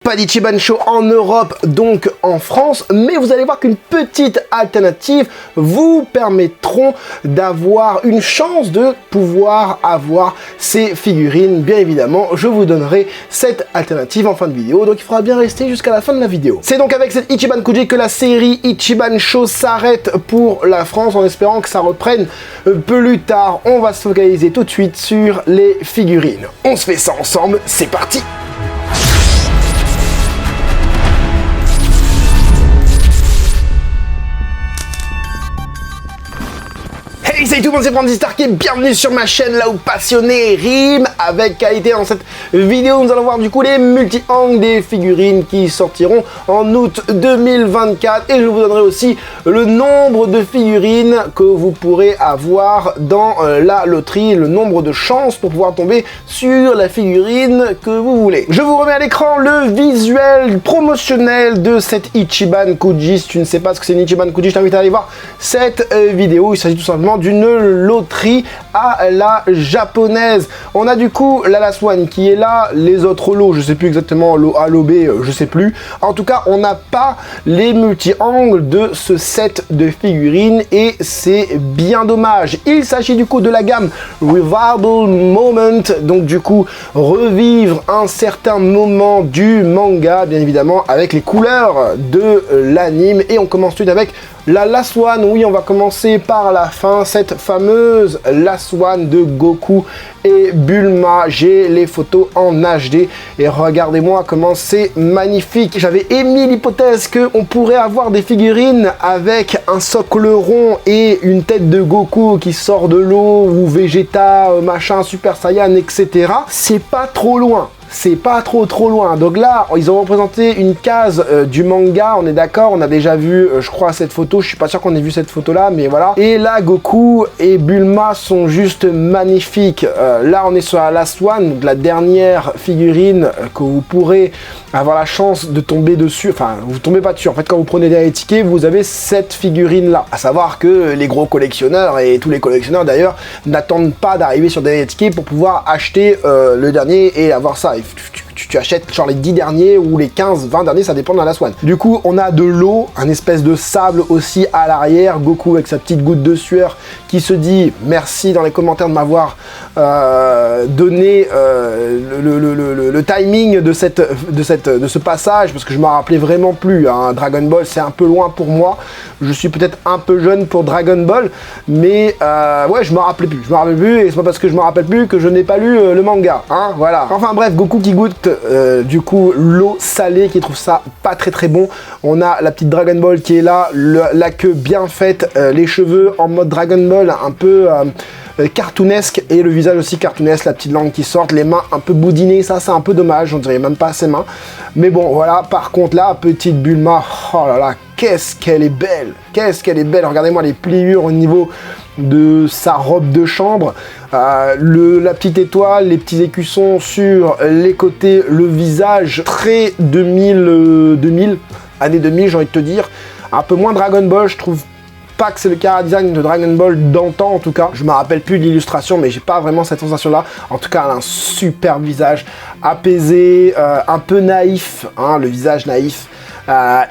pas d'Ichiban Show en Europe, donc en France, mais vous allez voir qu'une petite alternative vous permettront d'avoir une chance de pouvoir avoir ces figurines. Bien évidemment, je vous donnerai cette alternative en fin de vidéo, donc il faudra bien rester jusqu'à la fin de la vidéo. C'est donc avec cette Ichiban Kuji que la série Ichiban Show s'arrête pour la France, en espérant que ça reprenne plus tard. On va se focaliser tout de suite sur les figurines. On se fait ça ensemble, c'est parti! Hey, salut tout le monde, c'est Francis Stark et bienvenue sur ma chaîne là où passionné rime avec qualité. Dans cette vidéo, nous allons voir du coup les multi-angles des figurines qui sortiront en août 2024 et je vous donnerai aussi le nombre de figurines que vous pourrez avoir dans la loterie, le nombre de chances pour pouvoir tomber sur la figurine que vous voulez. Je vous remets à l'écran le visuel promotionnel de cette Ichiban Kuji. Si tu ne sais pas ce que c'est une Ichiban Kuji, je t'invite à aller voir cette vidéo. Il s'agit tout simplement d'une loterie à la japonaise. On a du coup la Last One qui est là, les autres lots, je sais plus exactement, lot A, lot B, je sais plus. En tout cas, on n'a pas les multi-angles de ce set de figurines et c'est bien dommage. Il s'agit du coup de la gamme Revival Moment, donc du coup revivre un certain moment du manga, bien évidemment, avec les couleurs de l'anime. Et on commence tout de suite avec la Last One. Oui, on va commencer par la fin, cette fameuse Last One de Goku et Bulma. J'ai les photos en HD et regardez-moi comment c'est magnifique. J'avais émis l'hypothèse qu'on pourrait avoir des figurines avec un socle rond et une tête de Goku qui sort de l'eau, ou Vegeta, machin, Super Saiyan, etc. C'est pas trop loin. C'est pas trop loin. Donc là, ils ont représenté une case du manga, on est d'accord, on a déjà vu, je crois, cette photo, je suis pas sûr qu'on ait vu cette photo-là, mais voilà. Et là, Goku et Bulma sont juste magnifiques. Là, on est sur la Last One, donc la dernière figurine que vous pourrez avoir la chance de tomber dessus. Enfin, vous tombez pas dessus. En fait, quand vous prenez des tickets, vous avez cette figurine-là. À savoir que les gros collectionneurs, et tous les collectionneurs d'ailleurs, n'attendent pas d'arriver sur des tickets pour pouvoir acheter le dernier et avoir ça. Tu achètes genre les 10 derniers ou les 15, 20 derniers, ça dépend de la Last One. Du coup, on a de l'eau, un espèce de sable aussi à l'arrière. Goku avec sa petite goutte de sueur qui se dit merci dans les commentaires de m'avoir donné le timing de ce passage, parce que je me rappelais vraiment plus. Hein. Dragon Ball, c'est un peu loin pour moi. Je suis peut-être un peu jeune pour Dragon Ball, mais ouais, je me rappelais plus. Je me rappelle plus, et c'est pas parce que je me rappelle plus que je n'ai pas lu le manga. Hein, voilà. Enfin bref, Goku qui goûte du coup l'eau salée, qui trouve ça pas très bon. On a la petite Dragon Ball qui est là, la queue bien faite, les cheveux en mode Dragon Ball, un peu cartoonesque, et le visage aussi cartoonesque, la petite langue qui sort, les mains un peu boudinées, ça c'est un peu dommage, on dirait même pas ses mains. Mais bon, voilà, par contre là, petite Bulma, oh là là, qu'est-ce qu'elle est belle, regardez-moi les pliures au niveau de sa robe de chambre, la petite étoile, les petits écussons sur les côtés, le visage très 2000, année 2000 j'ai envie de te dire, un peu moins Dragon Ball, je trouve pas que c'est le chara-design de Dragon Ball d'antan en tout cas. Je me rappelle plus de l'illustration, mais j'ai pas vraiment cette sensation là. En tout cas, elle a un super visage apaisé, un peu naïf, hein, le visage naïf.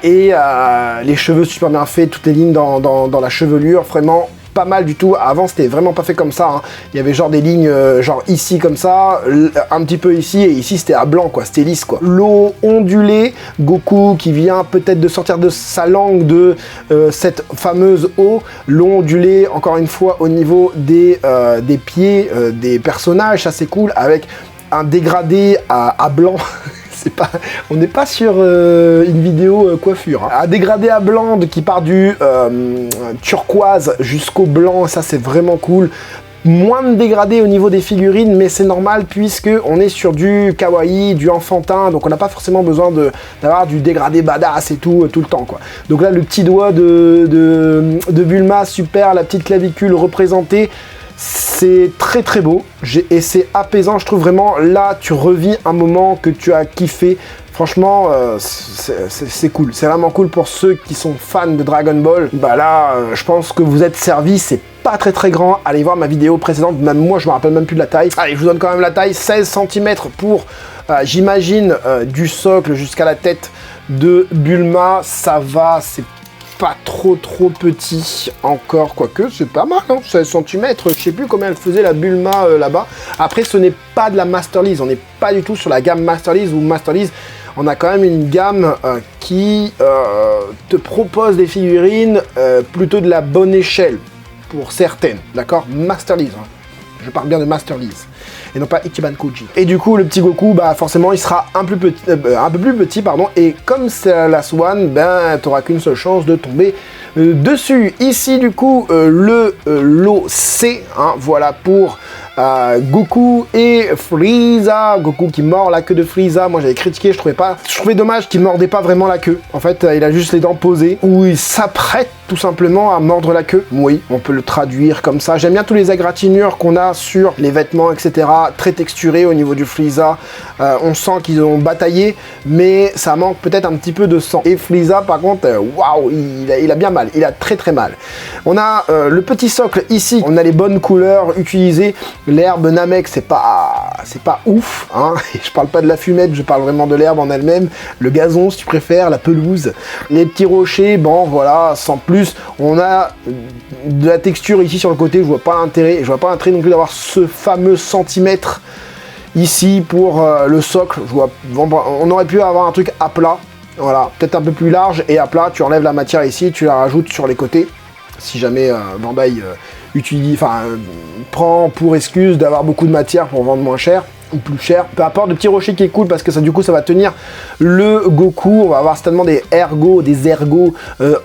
Et les cheveux super bien faits, toutes les lignes dans la chevelure, vraiment pas mal du tout. Avant c'était vraiment pas fait comme ça, hein. Il y avait genre des lignes genre ici comme ça, un petit peu ici, et ici c'était à blanc quoi, c'était lisse quoi. L'eau ondulée, Goku qui vient peut-être de sortir de sa langue de cette fameuse eau, l'eau ondulée encore une fois au niveau des pieds des personnages, ça c'est cool, avec un dégradé à blanc. On n'est pas sur une vidéo coiffure. Hein. Un dégradé à blanc qui part du turquoise jusqu'au blanc, ça c'est vraiment cool. Moins de dégradé au niveau des figurines, mais c'est normal puisque on est sur du kawaii, du enfantin, donc on n'a pas forcément besoin d'avoir du dégradé badass et tout le temps quoi. Donc là le petit doigt de Bulma, super, la petite clavicule représentée. C'est très très beau et c'est apaisant, je trouve vraiment. Là, tu revis un moment que tu as kiffé. Franchement, c'est cool. C'est vraiment cool pour ceux qui sont fans de Dragon Ball. Bah là, je pense que vous êtes servis. C'est pas très très grand. Allez voir ma vidéo précédente. Même moi, je me rappelle même plus de la taille. Allez, je vous donne quand même la taille. 16 cm pour, j'imagine, du socle jusqu'à la tête de Bulma. Ça va, c'est pas trop petit encore, quoique c'est pas mal, hein, 16 cm, je sais plus combien elle faisait la Bulma là-bas. Après, ce n'est pas de la Masterlise, on n'est pas du tout sur la gamme Masterlise ou Masterlise. On a quand même une gamme qui te propose des figurines plutôt de la bonne échelle, pour certaines, d'accord? Masterlise, hein. Je parle bien de Masterlise et non pas Ichiban Koji. Et du coup, le petit Goku, bah forcément, il sera un peu plus petit, pardon. Et comme c'est la Swan, ben, t'auras qu'une seule chance de tomber dessus. Ici, du coup, le lot C, hein, voilà pour Goku et Frieza. Goku qui mord la queue de Frieza. Moi, j'avais critiqué, je trouvais dommage qu'il mordait pas vraiment la queue. En fait, il a juste les dents posées, où il s'apprête tout simplement à mordre la queue. Oui, on peut le traduire comme ça. J'aime bien tous les égratignures qu'on a sur les vêtements, etc. Très texturés au niveau du Frieza. On sent qu'ils ont bataillé, mais ça manque peut-être un petit peu de sang. Et Frieza, par contre, waouh, il a bien mal. Il a très très mal. On a le petit socle ici. On a les bonnes couleurs utilisées. L'herbe Namek, c'est pas ouf, hein. Et je parle pas de la fumette, je parle vraiment de l'herbe en elle-même. Le gazon, si tu préfères, la pelouse. Les petits rochers, bon, voilà, sans plus. On a de la texture ici sur le côté, je vois pas l'intérêt non plus d'avoir ce fameux centimètre ici pour le socle. On aurait pu avoir un truc à plat, voilà, peut-être un peu plus large et à plat. Tu enlèves la matière ici, tu la rajoutes sur les côtés. Si jamais Bandai prend pour excuse d'avoir beaucoup de matière pour vendre moins cher ou plus cher. Peu importe, le petit rocher qui est cool parce que ça, du coup, ça va tenir le Goku. On va avoir certainement des ergots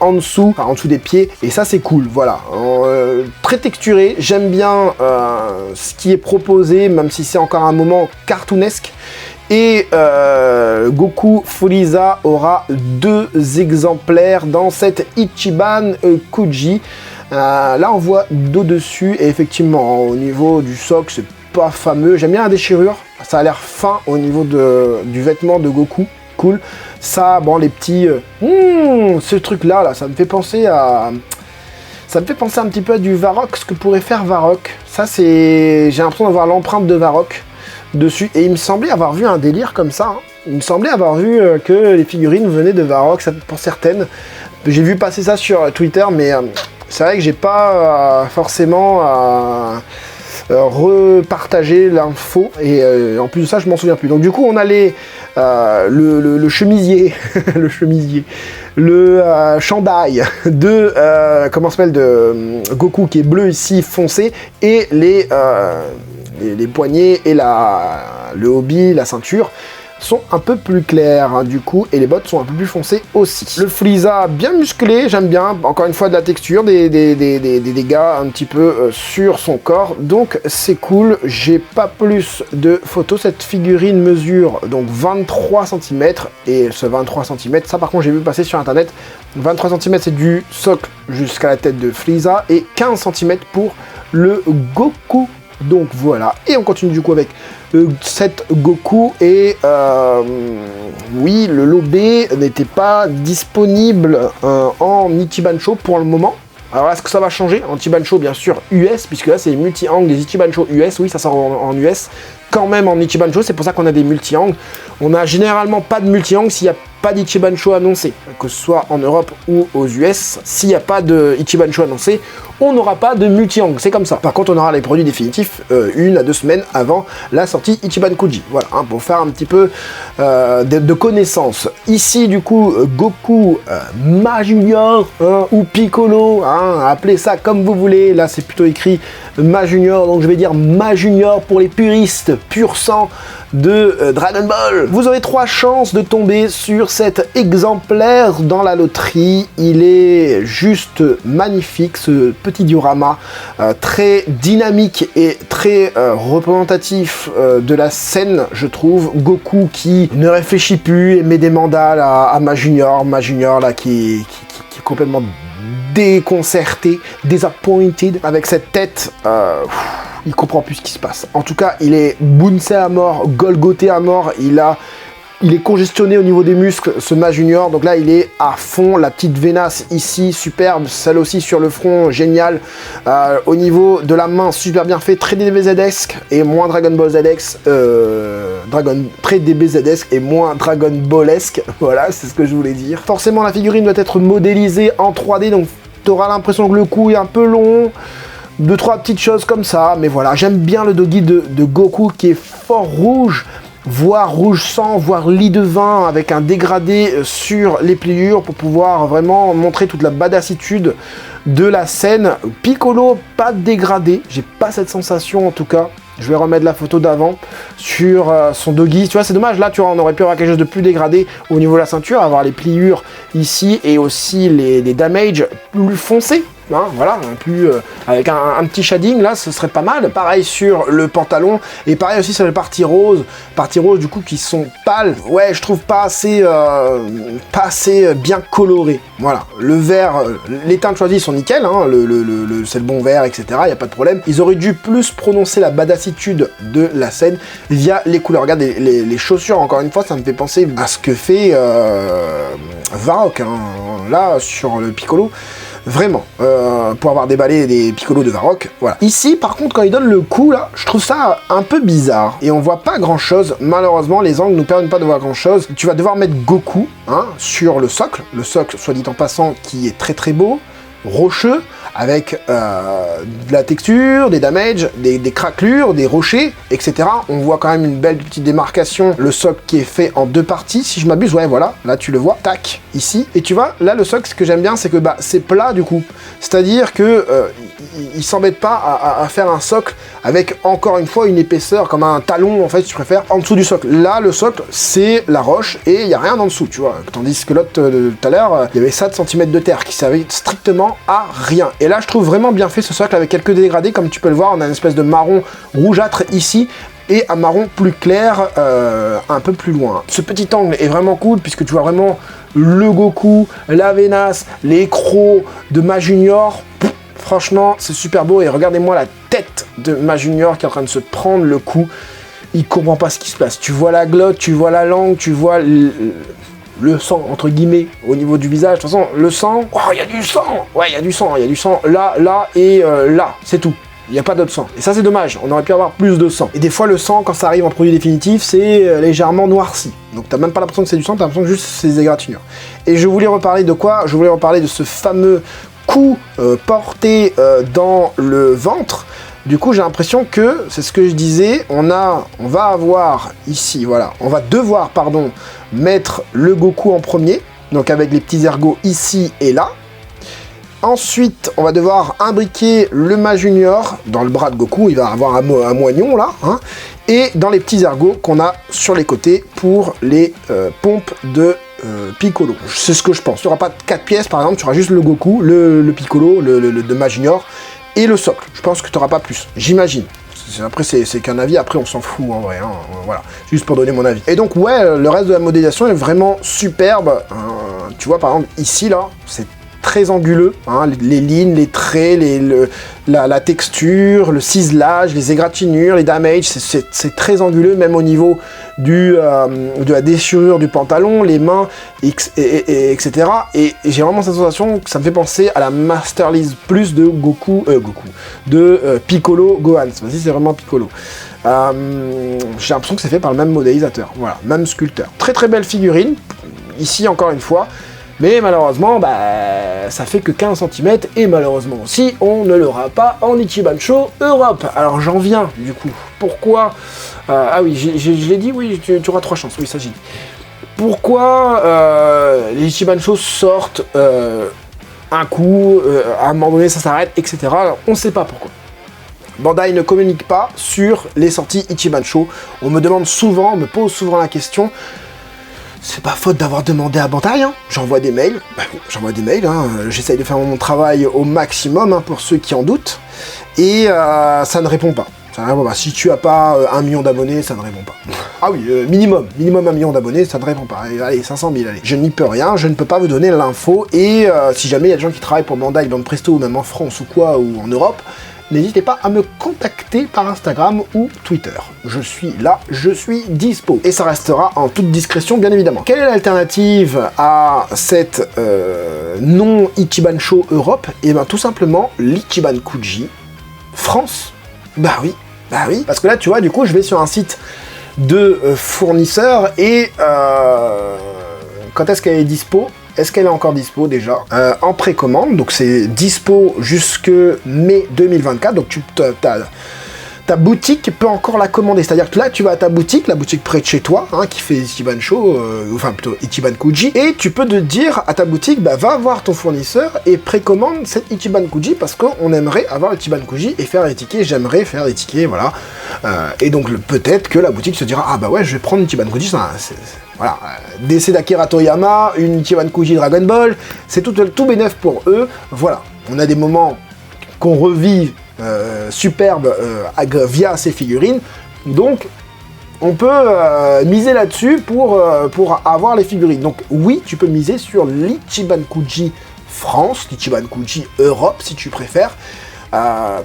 en dessous des pieds. Et ça, c'est cool, voilà. Très texturé. J'aime bien ce qui est proposé, même si c'est encore un moment cartoonesque. Et Goku Frieza aura 2 exemplaires dans cette Ichiban Koji. Là, on voit d'au-dessus et effectivement, au niveau du socle, c'est pas fameux. J'aime bien la déchirure, ça a l'air fin au niveau du vêtement de Goku, cool. Ça, bon, les petits, ce truc-là, ça me fait penser à, un petit peu à du Varrock, ce que pourrait faire Varrock. Ça, j'ai l'impression d'avoir l'empreinte de Varrock dessus. Et il me semblait avoir vu un délire comme ça. Hein. Il me semblait avoir vu que les figurines venaient de Varrock, pour certaines. J'ai vu passer ça sur Twitter, mais c'est vrai que j'ai pas forcément repartager l'info et en plus de ça je m'en souviens plus. Donc du coup on a le chemisier le chemisier, le chandail de comment s'appelle, de Goku qui est bleu ici foncé, et les poignets et le hobby, la ceinture sont un peu plus clairs, hein, du coup, et les bottes sont un peu plus foncées aussi. Le Frieza bien musclé, j'aime bien, encore une fois de la texture, des dégâts un petit peu sur son corps, donc c'est cool. J'ai pas plus de photos. Cette figurine mesure donc 23 cm, et ce 23 cm, ça par contre j'ai vu passer sur internet, 23 cm c'est du socle jusqu'à la tête de Frieza, et 15 cm pour le Goku. Donc voilà, et on continue du coup avec cette Goku, et oui, le lot B n'était pas disponible en Ichiban-Sho pour le moment. Alors est-ce que ça va changer en Ichiban-Sho, bien sûr, US, puisque là c'est les multi-angles des Ichiban-Sho US, oui ça sort en US, quand même en Ichiban-Sho, c'est pour ça qu'on a des multi-angles. On n'a généralement pas de multi-angles s'il n'y a pas d'Ichiban-Sho annoncé, que ce soit en Europe ou aux US. S'il n'y a pas de Ichiban-Sho annoncé, on n'aura pas de multi-angle, c'est comme ça. Par contre, on aura les produits définitifs 1 à 2 semaines avant la sortie Ichiban Koji. Voilà, hein, pour faire un petit peu de connaissances. Ici, du coup, Goku Ma Junior, hein, ou Piccolo, hein, appelez ça comme vous voulez. Là, c'est plutôt écrit Ma Junior, donc je vais dire Ma Junior pour les puristes, pur sang de Dragon Ball. Vous aurez 3 chances de tomber sur cet exemplaire dans la loterie. Il est juste magnifique, ce petit diorama, très dynamique et très représentatif de la scène, je trouve. Goku qui ne réfléchit plus et met des mandales à Ma Junior là qui est complètement déconcerté, disappointed, avec cette tête. Il comprend plus ce qui se passe. En tout cas, il est bouncé à mort, golgoté à mort. Il est congestionné au niveau des muscles, ce Ma Junior. Donc là, il est à fond. La petite Venas ici, superbe. Celle aussi sur le front, génial. Au niveau de la main, super bien fait. Très DBZ-esque et moins Dragon Ball ZX. Très DBZ-esque et moins Dragon Ball-esque. Voilà, c'est ce que je voulais dire. Forcément, la figurine doit être modélisée en 3D. Donc, tu auras l'impression que le cou est un peu long. 2-3 petites choses comme ça. Mais voilà, j'aime bien le doggy de Goku qui est fort rouge. Voire rouge sang, voire lit de vin avec un dégradé sur les pliures pour pouvoir vraiment montrer toute la badassitude de la scène. Piccolo, pas de dégradé, j'ai pas cette sensation en tout cas. Je vais remettre la photo d'avant sur son doggy. Tu vois, c'est dommage, là, tu vois, on aurait pu avoir quelque chose de plus dégradé au niveau de la ceinture, avoir les pliures ici et aussi les damages plus foncés. Hein, voilà, plus avec un petit shading là, ce serait pas mal. Pareil sur le pantalon et pareil aussi sur les parties roses du coup qui sont pâles. Ouais, je trouve pas assez bien coloré. Voilà, le vert, les teintes choisies sont nickel, hein, c'est le bon vert, etc. Y a pas de problème. Ils auraient dû plus prononcer la badassitude de la scène via les couleurs. Regarde les chaussures, encore une fois, ça me fait penser à ce que fait Varrock, hein, là sur le Piccolo. Vraiment, pour avoir déballé des Piccolo de Varrock, voilà. Ici, par contre, quand il donne le coup, là, je trouve ça un peu bizarre. Et on voit pas grand-chose. Malheureusement, les angles nous permettent pas de voir grand-chose. Tu vas devoir mettre Goku, hein, sur le socle. Le socle, soit dit en passant, qui est très très beau, rocheux, avec de la texture, des damages, des craquelures, des rochers, etc. On voit quand même une belle petite démarcation. Le socle qui est fait en 2 parties, si je m'abuse, ouais, voilà, là tu le vois, tac, ici. Et tu vois, là le socle, ce que j'aime bien, c'est que bah, c'est plat du coup. C'est-à-dire que il s'embête pas à faire un socle avec encore une fois une épaisseur comme un talon en fait si tu préfères en dessous du socle. Là le socle c'est la roche et il n'y a rien en dessous, tu vois, tandis que l'autre tout à l'heure il y avait 7 cm de terre qui servait strictement à rien. Et là je trouve vraiment bien fait ce socle avec quelques dégradés, comme tu peux le voir, on a une espèce de marron rougeâtre ici et un marron plus clair un peu plus loin. Ce petit angle est vraiment cool puisque tu vois vraiment le Goku, la Venas, les crocs de Ma Junior. Franchement, c'est super beau et regardez-moi la tête de Ma Junior qui est en train de se prendre le coup. Il comprend pas ce qui se passe. Tu vois la glotte, tu vois la langue, tu vois le sang, entre guillemets, au niveau du visage. De toute façon, le sang, oh, il y a du sang. Ouais, il y a du sang, il y a du sang là, là et là, c'est tout. Il n'y a pas d'autre sang. Et ça, c'est dommage. On aurait pu avoir plus de sang. Et des fois, le sang, quand ça arrive en produit définitif, c'est légèrement noirci. Donc, t'as même pas l'impression que c'est du sang, t'as l'impression que juste c'est des égratignures. Et je voulais reparler de quoi? Je voulais reparler de ce fameux coup porté dans le ventre. Du coup, j'ai l'impression que, c'est ce que je disais, on va avoir ici, voilà, on va devoir, pardon, mettre le Goku en premier, donc avec les petits ergots ici et là. Ensuite, on va devoir imbriquer le Ma Junior dans le bras de Goku, il va avoir un moignon là, hein, et dans les petits ergots qu'on a sur les côtés pour les pompes de Piccolo. C'est ce que je pense. Tu n'auras pas 4 pièces par exemple, tu auras juste le Goku, le Piccolo, le de Ma Junior et le socle. Je pense que tu n'auras pas plus, j'imagine. Après, c'est qu'un avis, après on s'en fout en vrai, hein, voilà, juste pour donner mon avis. Et donc, ouais, le reste de la modélisation est vraiment superbe. Tu vois, par exemple, ici, là, c'est très anguleux, hein, les lignes, les traits, la texture, le ciselage, les égratignures, les damages, c'est très anguleux, même au niveau de la déchirure du pantalon, les mains, etc. Et j'ai vraiment cette sensation que ça me fait penser à la Masterlise Plus de Piccolo Gohan. Vas-y, c'est vraiment Piccolo. J'ai l'impression que c'est fait par le même modélisateur, voilà, même sculpteur. Très très belle figurine, ici encore une fois. Mais malheureusement, bah, ça fait que 15 cm et malheureusement aussi, on ne l'aura pas en Ichiban Show Europe. Alors j'en viens du coup. Pourquoi ah oui, je l'ai dit, oui, tu auras 3 chances, oui, ça j'ai dit. Pourquoi les Ichiban Show sortent un coup, à un moment donné ça s'arrête, etc. Alors, on ne sait pas pourquoi. Bandai ne communique pas sur les sorties Ichiban Show. On me demande souvent, on me pose souvent la question. C'est pas faute d'avoir demandé à Bandai, hein. J'envoie des mails, hein. J'essaye de faire mon travail au maximum, hein, pour ceux qui en doutent, et ça ne répond pas. Ça ne répond pas. Si tu as pas 1 million d'abonnés, ça ne répond pas. Ah oui, minimum 1 million d'abonnés, ça ne répond pas. Allez, 500 000, allez. Je n'y peux rien, je ne peux pas vous donner l'info. Et si jamais il y a des gens qui travaillent pour Bandai, Bande Presto, ou même en France ou quoi, ou en Europe, n'hésitez pas à me contacter par Instagram ou Twitter. Je suis là, je suis dispo. Et ça restera en toute discrétion, bien évidemment. Quelle est l'alternative à cette non-Ichiban Show Europe? Et bien tout simplement, l'Ichiban Kuji France. Bah oui, parce que là, tu vois, du coup, je vais sur un site de fournisseurs et quand est-ce qu'elle est dispo? Est-ce qu'elle est encore dispo déjà? En précommande, donc c'est dispo jusque mai 2024, donc ta boutique peut encore la commander, c'est-à-dire que là tu vas à ta boutique, la boutique près de chez toi, hein, qui fait Ichiban Show, enfin plutôt Ichiban Kuji, et tu peux te dire à ta boutique, bah va voir ton fournisseur et précommande cette Ichiban Kuji parce qu'on aimerait avoir l'Ichiban Kuji et faire les tickets, j'aimerais faire les tickets, voilà. Et donc peut-être que la boutique se dira, ah bah ouais je vais prendre une Ichiban Kuji, voilà, décès d'Akira Toriyama, une Ichiban Kuji Dragon Ball, c'est tout bénef pour eux, voilà. On a des moments qu'on revit superbe via ces figurines, donc on peut miser là-dessus pour avoir les figurines. Donc oui, tu peux miser sur l'Ichiban Kuji France, l'Ichiban Kuji Europe si tu préfères,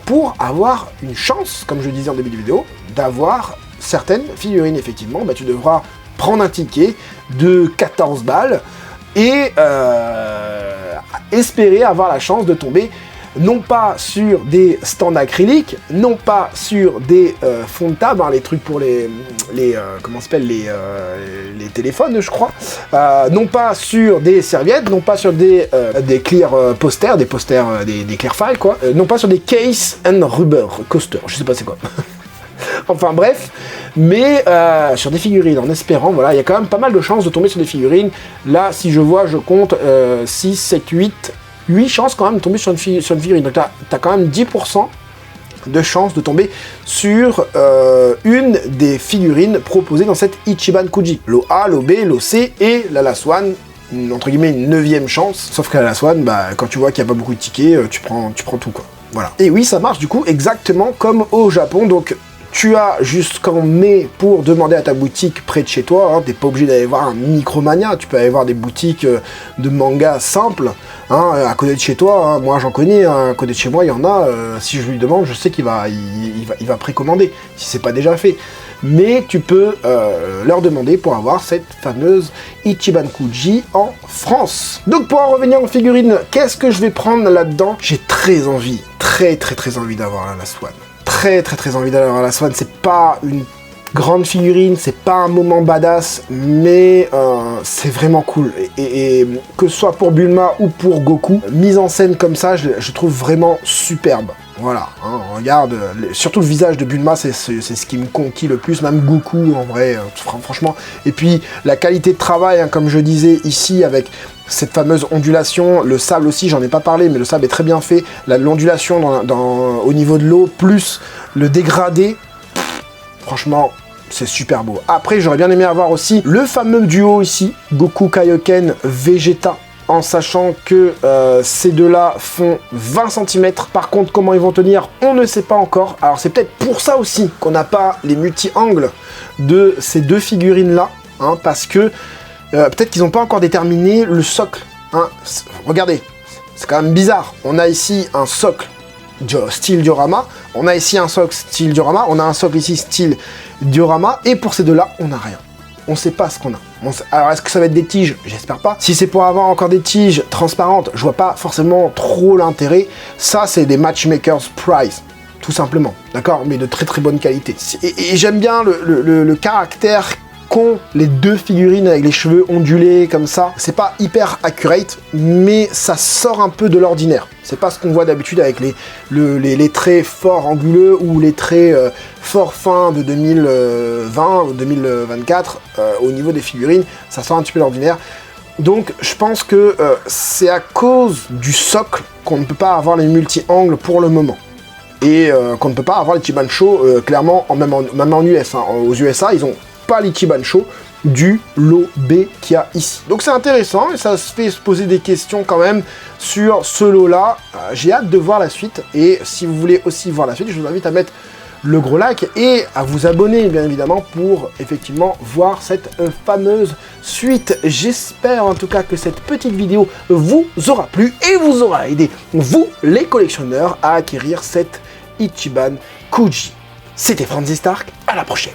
pour avoir une chance, comme je disais en début de vidéo, d'avoir certaines figurines. Effectivement, bah, tu devras prendre un ticket de 14 balles et espérer avoir la chance de tomber non pas sur des stands acryliques, non pas sur des fonds de table, hein, les trucs pour comment s'appelle, les téléphones, je crois, non pas sur des serviettes, non pas sur des clear posters, des clear files, quoi, non pas sur des case and rubber coaster, je sais pas c'est quoi. Enfin bref, mais sur des figurines, en espérant, voilà, il y a quand même pas mal de chances de tomber sur des figurines. Là, si je vois, je compte 6, 7, 8 chances quand même de tomber sur une figurine. Donc t'as quand même 10% de chances de tomber sur une des figurines proposées dans cette Ichiban Kuji. Lot A, lot B, lot C et la Last One, entre guillemets une 9e chance. Sauf que la Last One, bah, quand tu vois qu'il n'y a pas beaucoup de tickets, tu prends tout, quoi. Voilà. Et oui, ça marche du coup exactement comme au Japon. Donc tu as jusqu'en mai pour demander à ta boutique près de chez toi, hein, t'es pas obligé d'aller voir un Micromania, tu peux aller voir des boutiques de manga simples, hein, à côté de chez toi, hein. Moi j'en connais, hein, à côté de chez moi il y en a, si je lui demande, je sais qu'il va précommander, si c'est pas déjà fait. Mais tu peux leur demander pour avoir cette fameuse Ichiban Kuji en France. Donc pour en revenir aux figurines, qu'est-ce que je vais prendre là-dedans? J'ai très envie d'avoir la Last One. Très envie d'avoir la Swan. C'est pas une grande figurine, c'est pas un moment badass, mais c'est vraiment cool. Et que ce soit pour Bulma ou pour Goku, mise en scène comme ça, je trouve vraiment superbe. Voilà, hein, regarde, surtout le visage de Bulma, c'est ce qui me conquit le plus, même Goku en vrai, franchement. Et puis la qualité de travail, hein, comme je disais ici, avec cette fameuse ondulation, le sable aussi, j'en ai pas parlé, mais le sable est très bien fait. L'ondulation au niveau de l'eau, plus le dégradé, franchement, c'est super beau. Après, j'aurais bien aimé avoir aussi le fameux duo ici, Goku Kaioken Vegeta, en sachant que ces deux-là font 20 cm. Par contre, comment ils vont tenir, on ne sait pas encore. Alors, c'est peut-être pour ça aussi qu'on n'a pas les multi-angles de ces deux figurines-là, hein, parce que peut-être qu'ils n'ont pas encore déterminé le socle. Hein. Regardez, c'est quand même bizarre. On a ici un socle style diorama, on a ici un socle style diorama, on a un socle ici style diorama, et pour ces deux-là, on n'a rien. On sait pas ce qu'on a. Alors, est-ce que ça va être des tiges? J'espère pas. Si c'est pour avoir encore des tiges transparentes, je vois pas forcément trop l'intérêt. Ça, c'est des Matchmakers Prize, tout simplement. D'accord? Mais de très bonne qualité. Et j'aime bien le caractère qu'ont les deux figurines avec les cheveux ondulés comme ça. C'est pas hyper accurate, mais ça sort un peu de l'ordinaire. C'est pas ce qu'on voit d'habitude avec les traits forts anguleux ou les traits fort fins de 2020 ou 2024 au niveau des figurines. Ça sort un petit peu de l'ordinaire. Donc je pense que c'est à cause du socle qu'on ne peut pas avoir les multi-angles pour le moment. Et qu'on ne peut pas avoir les Ichiban Show clairement, même en US. Hein. Aux USA, ils ont pas l'Ichiban Show du lot B qu'il y a ici. Donc c'est intéressant et ça se fait se poser des questions quand même sur ce lot là. J'ai hâte de voir la suite et si vous voulez aussi voir la suite, je vous invite à mettre le gros like et à vous abonner bien évidemment pour effectivement voir cette fameuse suite. J'espère en tout cas que cette petite vidéo vous aura plu et vous aura aidé, vous les collectionneurs, à acquérir cette Ichiban Kuji. C'était Franzy Stark, à la prochaine.